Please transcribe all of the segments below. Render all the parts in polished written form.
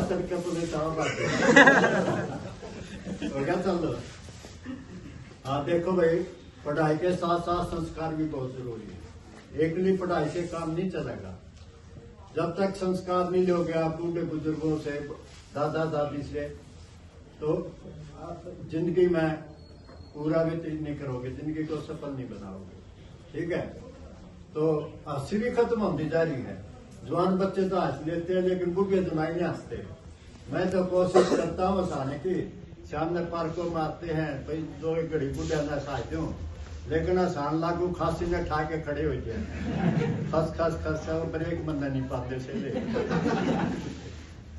तड़के पुलिस चाव पाते हो गया। चल दो। हाँ देखो भाई, पढ़ाई के साथ साथ संस्कार भी बहुत जरूरी है। एकली पढ़ाई से काम नहीं चलेगा। जब तक संस्कार नहीं लोगे आप बूढ़े बुजुर्गों से, दादा दादी से, तो जिंदगी में पूरा व्यतीत नहीं करोगे, जिंदगी को सफल नहीं बनाओगे। ठीक है, तो हंसी भी खत्म होती जा रही है। जवान बच्चे तो हंस लेते हैं लेकिन बूढ़े दिमाग नहीं हंसते। मैं तो कोशिश करता हूँ हंसाने की, सामने पार्क को मारते हैं भाई 2 घड़ी बूढ़े ना खा दूं, लेकिन आसान लागू खांसी में ठा के खड़े हो जाए, खस खस खस ब्रेक बनना नहीं पाते से ले।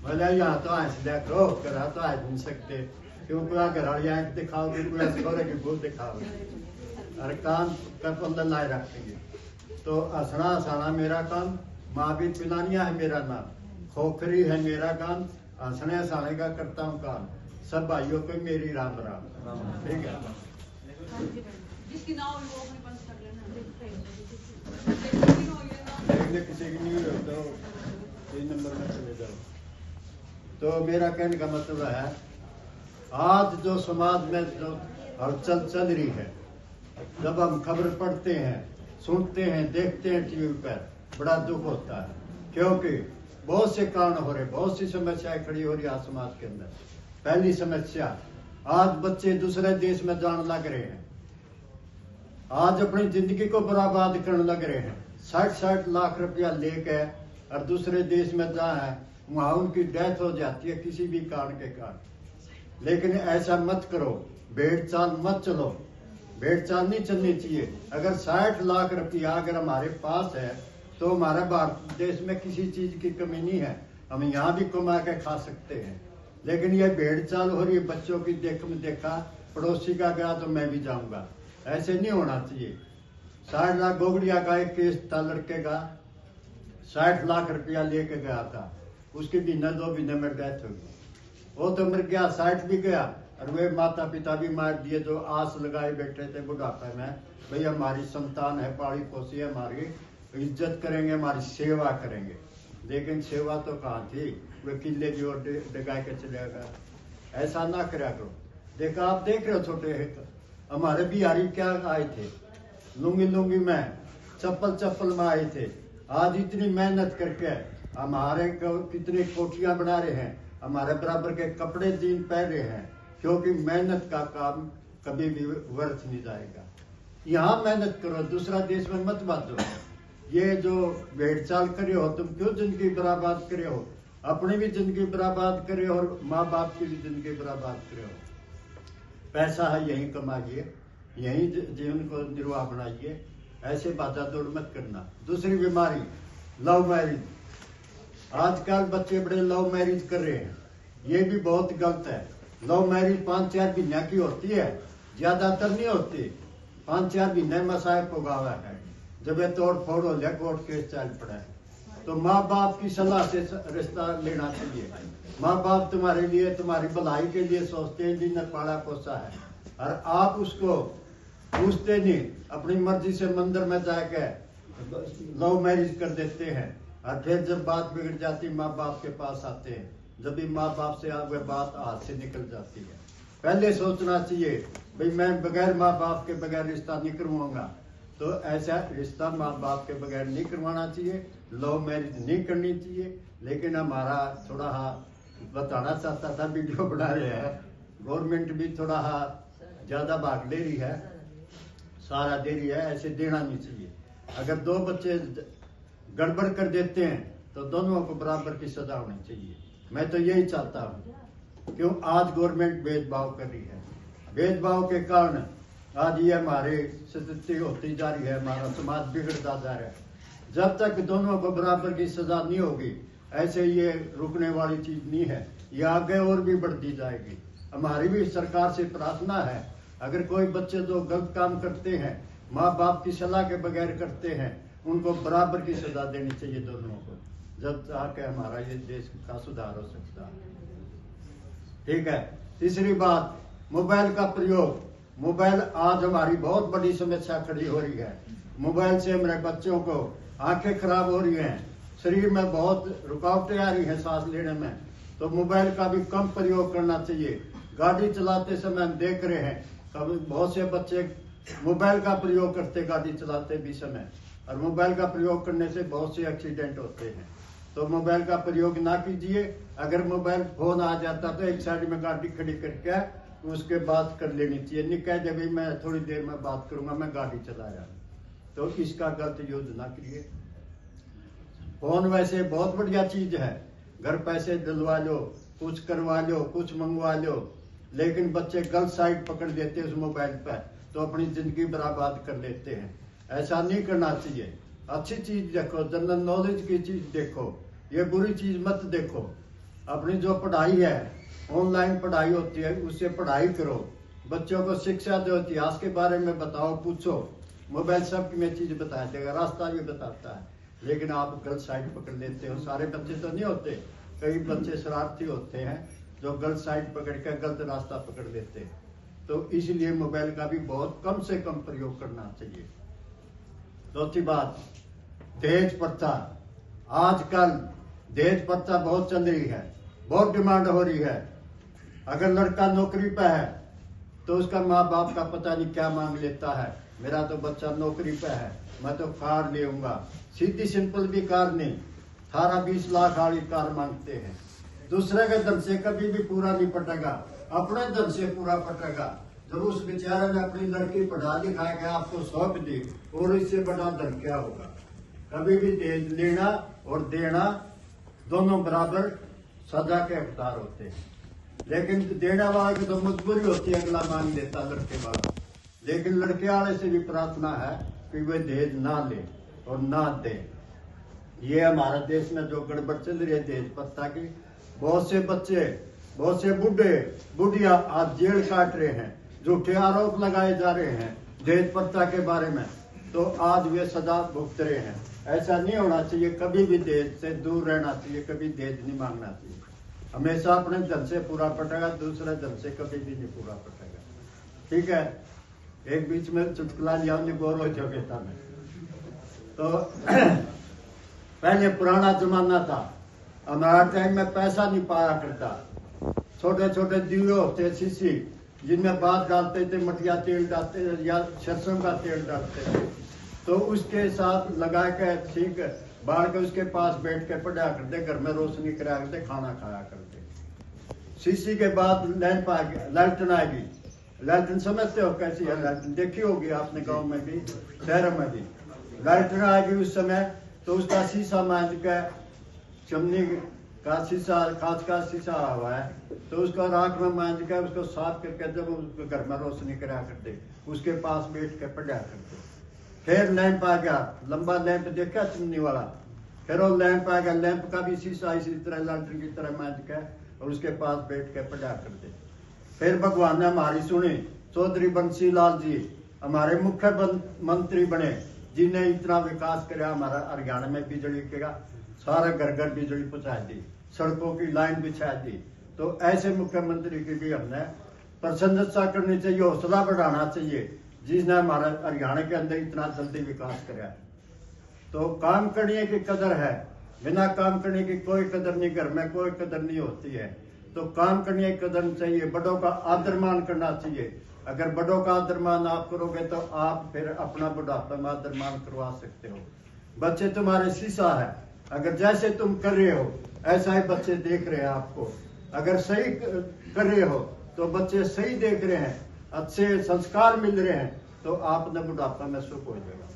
बोले यहाँ तो हंस लिया करो, करा तो हंस नहीं सकते, क्यों पूरा घराड़ी आंख दिखाओगे, पूरा छोरे की भूल दिखाओगे, और काम कर अंदर लाए रखेंगे। तो हंसना हंसाना मेरा काम, माँ भी पिलानिया है मेरा नाम, खोखरी है मेरा काम, हंसने हंसाने का करता हूँ काम। सब भाइयों को मेरी राम राम। ठीक है, जिसकी ना हो वो अपने पास कर लेना। किसी की नहीं हो तो 3 नंबर में चले जाओ। तो मेरा कहने का मतलब है, आज जो समाज में जो हलचल चल रही है, जब हम खबर पढ़ते हैं, सुनते हैं, देखते हैं टीवी पर, बड़ा दुख होता है, क्योंकि बहुत से कारण हो रहे, बहुत सी समस्याएं खड़ी हो रही है समाज के अंदर। पहली समस्या, आज बच्चे दूसरे देश में जाने लग रहे हैं, आज अपनी जिंदगी को बर्बाद करने लग रहे हैं। 60-60 लाख रुपया लेके और दूसरे देश में जा है, वहां उनकी डेथ हो जाती है किसी भी कारण के कारण। लेकिन ऐसा मत करो, भेड़ चाल मत चलो, भेड़ चाल नहीं चलनी चाहिए। अगर 60 लाख रुपया अगर हमारे पास है तो हमारे भारत देश में किसी चीज की कमी नहीं है, हम यहाँ भी कमा के खा सकते हैं। लेकिन ये भेड़ चाल हो रही है, बच्चों की देख में देखा, पड़ोसी का गया तो मैं भी जाऊंगा, ऐसे नहीं होना चाहिए। 60 लाख गोगड़िया का एक केस था, लड़के का 60 लाख रुपया लेके गया था, उसके महीना 2 महीने में डेथ हो गई। वो तो मर गया, 60 भी गया, और वे माता पिता भी मार दिए जो आस लगाए बैठे थे बुढ़ापे में, भाई हमारी संतान है, पाली पोसी है, हमारी इज्जत करेंगे, हमारी सेवा करेंगे। लेकिन सेवा तो कहाँ थी, वे किले की ओर डगा के चलेगा। ऐसा ना करा करो। देखा, आप देख रहे हो छोटे हमारे बिहारी क्या आए थे, लुंगी लुंगी में, चप्पल चप्पल में आए थे। आज इतनी मेहनत करके हमारे कितनी कोठियां बना रहे हैं, हमारे बराबर के कपड़े दिन पहन रहे हैं, क्योंकि मेहनत का काम कभी भी व्यर्थ नहीं जाएगा। यहाँ मेहनत करो, दूसरा देश में मत बांधो। ये जो भेड़ चाल करे हो, तुम क्यों जिंदगी बर्बाद करे हो, अपनी भी जिंदगी बर्बाद करे हो और माँ बाप की भी जिंदगी बर्बाद करे हो। पैसा है यहीं कमाइए, यहीं जीवन को निर्वाह बनाइए, ऐसे बाधा दौड़ मत करना। दूसरी बीमारी, लव मैरिज। आजकल बच्चे बड़े लव मैरिज कर रहे हैं, ये भी बहुत गलत है। लव मैरिज 5-4 महीने की होती है, ज्यादातर नहीं होती। 5-4 महीने में साहब को गावा है, जब ये तोड़ फोड़ हो जाए, कोर्ट केस चल पड़ा है। तो माँ बाप की सलाह से रिश्ता लेना चाहिए। माँ बाप तुम्हारे लिए, तुम्हारी भलाई के लिए सोचते हैं, जिन्हें पाला पोसा है, और आप उसको पूछते नहीं, अपनी मर्जी से मंदिर में जाके लव मैरिज कर देते हैं, और फिर जब बात बिगड़ जाती माँ बाप के पास आते हैं, जब भी माँ बाप से आगे बात हाथ से निकल जाती है। पहले सोचना चाहिए भाई मैं बगैर माँ बाप के बगैर रिश्ता नहीं करवाऊंगा, तो ऐसा रिश्ता माँ बाप के बगैर नहीं करवाना चाहिए, लव मैरिज नहीं करनी चाहिए। लेकिन हमारा थोड़ा बताना चाहता था, वीडियो बना रहे हैं, गवर्नमेंट भी थोड़ा ज्यादा भाग ले रही है, सारा दे रही है, ऐसे देना नहीं चाहिए। अगर 2 बच्चे गड़बड़ कर देते हैं तो दोनों को बराबर की सजा होनी चाहिए। मैं तो यही चाहता हूँ, क्यों आज गवर्नमेंट भेदभाव कर रही है, भेदभाव के कारण आज ये हमारे स्थिति होती जा रही है, हमारा समाज बिगड़ता जा रहा है। जब तक दोनों को बराबर की सजा नहीं होगी, ऐसे ये रुकने वाली चीज नहीं है, ये आगे और भी बढ़ती जाएगी। हमारी भी सरकार से प्रार्थना है, अगर कोई बच्चे जो गलत काम करते हैं, माँ बाप की सलाह के बगैर करते हैं, उनको बराबर की सजा देनी चाहिए दोनों को, जब जाके हमारा ये देश का सुधार हो सकता है। ठीक है। तीसरी बात, मोबाइल का प्रयोग। मोबाइल आज हमारी बहुत बड़ी समस्या खड़ी हो रही है। मोबाइल से हमारे बच्चों को आंखें खराब हो रही हैं, शरीर में बहुत रुकावटें आ रही हैं सांस लेने में, तो मोबाइल का भी कम प्रयोग करना चाहिए। गाड़ी चलाते समय हम देख रहे हैं कभी बहुत से बच्चे मोबाइल का प्रयोग करते गाड़ी चलाते भी समय, और मोबाइल का प्रयोग करने से बहुत से एक्सीडेंट होते हैं। तो मोबाइल का प्रयोग ना कीजिए। अगर मोबाइल फोन आ जाता तो एक साइड में गाड़ी खड़ी करके उसके बात कर लेनी चाहिए। नहीं कह जब मैं थोड़ी देर में बात करूंगा, मैं गाड़ी चला रहा हूं, तो इसका गलत यूज ना करिए। फोन वैसे बहुत बढ़िया चीज है, घर पैसे डलवा लो, कुछ करवा लो, कुछ मंगवा लो, लेकिन बच्चे गलत साइड पकड़ लेते हैं उस मोबाइल पर, तो अपनी जिंदगी बर्बाद कर लेते हैं। ऐसा नहीं करना चाहिए। अच्छी चीज देखो, जनरल नॉलेज की चीज देखो, ये बुरी चीज मत देखो। अपनी जो पढ़ाई है, ऑनलाइन पढ़ाई होती है, उससे पढ़ाई करो। बच्चों को शिक्षा दो, इतिहास के बारे में बताओ, पूछो। मोबाइल सब में चीज बता देगा, रास्ता भी बताता है, लेकिन आप गलत साइड पकड़ लेते हो। सारे बच्चे तो नहीं होते, कई बच्चे शरारती होते हैं जो गलत साइड पकड़ कर गलत रास्ता पकड़ लेते हैं। तो इसलिए मोबाइल का भी बहुत कम से कम प्रयोग करना चाहिए। चौथी बात, दहेज प्रथा। आजकल दहेज प्रथा बहुत चल रही है, बहुत डिमांड हो रही है। अगर लड़का नौकरी पे है तो उसका माँ बाप का पता नहीं क्या मांग लेता है, मेरा तो बच्चा नौकरी पे है, मैं तो कार ले आऊंगा। सीधी सिंपल भी कार नहीं, 18-20 लाख वाली कार मांगते हैं। दूसरे के धन से कभी भी पूरा नहीं पटेगा, अपने धन से पूरा पटेगा। जब उस बेचारे ने अपनी लड़की पढ़ा लिखा के आपको सौंप दी, और इससे बड़ा धन क्या होगा। कभी भी दहेज लेना और देना दोनों बराबर सजा के हकदार होते हैं, लेकिन देने वाले की तो मजबूरी होती है, अगला मांग लेता लड़के वाला। लेकिन लड़के वाले से भी प्रार्थना है कि वे दहेज ना ले और ना दे। ये हमारे देश में जो गड़बड़ चल रही है दहेज प्रथा की, बहुत से बच्चे, बहुत से बूढ़े बुढ़िया आज जेल काट रहे हैं, झूठे आरोप लगाए जा रहे हैं दहेज प्रथा के बारे में, तो आज वे सजा भुगत रहे हैं। ऐसा नहीं होना चाहिए, कभी भी दहेज से दूर रहना चाहिए, कभी दहेज नहीं मांगना चाहिए। हमेशा अपने धन से पूरा पटेगा, दूसरे धन से कभी भी नहीं पूरा पटेगा। ठीक है, एक बीच में चुटकुला लिया बोर हो जोगेता में। तो पहले पुराना जमाना था, हमारा टाइम में पैसा नहीं पाया करता। छोटे छोटे दिए होते शीशी, जिनमें बात डालते थे, मटिया तेल डालते थे या सरसों का तेल डालते थे, तो उसके साथ लगा के ठीक बाढ़ के उसके पास बैठ के पढ़ा करते, घर में रोशनी करा करते, खाना खाया करते। शीशी के बाद लैंप आ गया, लालटेन आ गई। लालटेन समझते हो कैसी है लालटेन, देखी होगी आपने गांव में भी, शहरों में भी। लालटेन आ गई उस समय, तो उसका शीशा मांझ के, चमनी का शीशा, कांच का शीशा हुआ है, तो उसको राख में मांझ के उसको साफ करके जब उसको घर में रोशनी करा करते, उसके पास बैठ के पढ़ा करते। फिर लैंप आ गया, लंबा लैंप देखा चिमनी वाला, फिर वो लैंप आ गया, लैंप का भी शीशा इसी तरह लालटेन की तरह मांझ के और उसके पास बैठ के पढ़ा करते। फिर भगवान ने हमारी सुनी, चौधरी बंसी लाल जी हमारे मुख्यमंत्री बने, जिन्हें इतना विकास कराया हमारा हरियाणा में, बिजली का सारा घर घर बिजली पहुंचा दी, सड़कों की लाइन बिछा दी। तो ऐसे मुख्यमंत्री की भी हमने प्रशंसा करनी चाहिए, हौसला बढ़ाना चाहिए, जिसने हमारा हरियाणा के अंदर इतना जल्दी विकास कराया। तो काम करने की कदर है, बिना काम करने की कोई कदर नहीं, घर में कोई कदर नहीं होती है। तो काम करने की कदर चाहिए, बड़ों का आदर मान करना चाहिए। अगर बड़ों का आदर मान आप करोगे तो आप फिर अपना बुढ़ापा में आदर मान करवा सकते हो। बच्चे तुम्हारे शीशा है, अगर जैसे तुम कर रहे हो ऐसा ही बच्चे देख रहे हैं आपको। अगर सही कर रहे हो तो बच्चे सही देख रहे हैं, अच्छे संस्कार मिल रहे हैं, तो आपने बुढ़ापा में सुख हो जाएगा।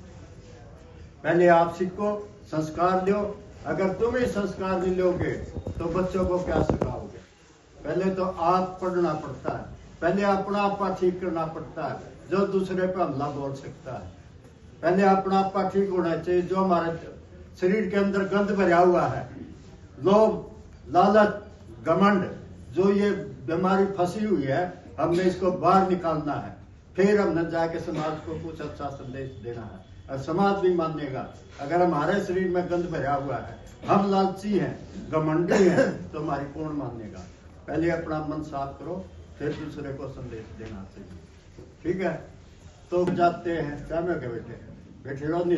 पहले आप सीखो, संस्कार दो। अगर तुम ही संस्कार नहीं लोगे तो बच्चों को क्या सिखाओगे। पहले तो आप पढ़ना पड़ता है, पहले अपना आपा ठीक करना पड़ता है, जो दूसरे पे हमला बोल सकता है। पहले अपना आपा ठीक होना चाहिए। जो हमारे शरीर के अंदर गंद भरा हुआ है, लोभ, लालच, घमंड, जो ये बीमारी फंसी हुई है, हमने इसको बाहर निकालना है। फिर हमने जाके समाज को कुछ अच्छा संदेश देना है, और समाज भी मानेगा। अगर हमारे शरीर में गंद भरा हुआ है, हम लालची हैं, घमंडी हैं, तो हमारी कौन मानेगा। पहले अपना मन साफ करो, फिर दूसरे को संदेश देना चाहिए। ठीक है, तो जाते हैं, क्या में के बेटे बैठे रहो।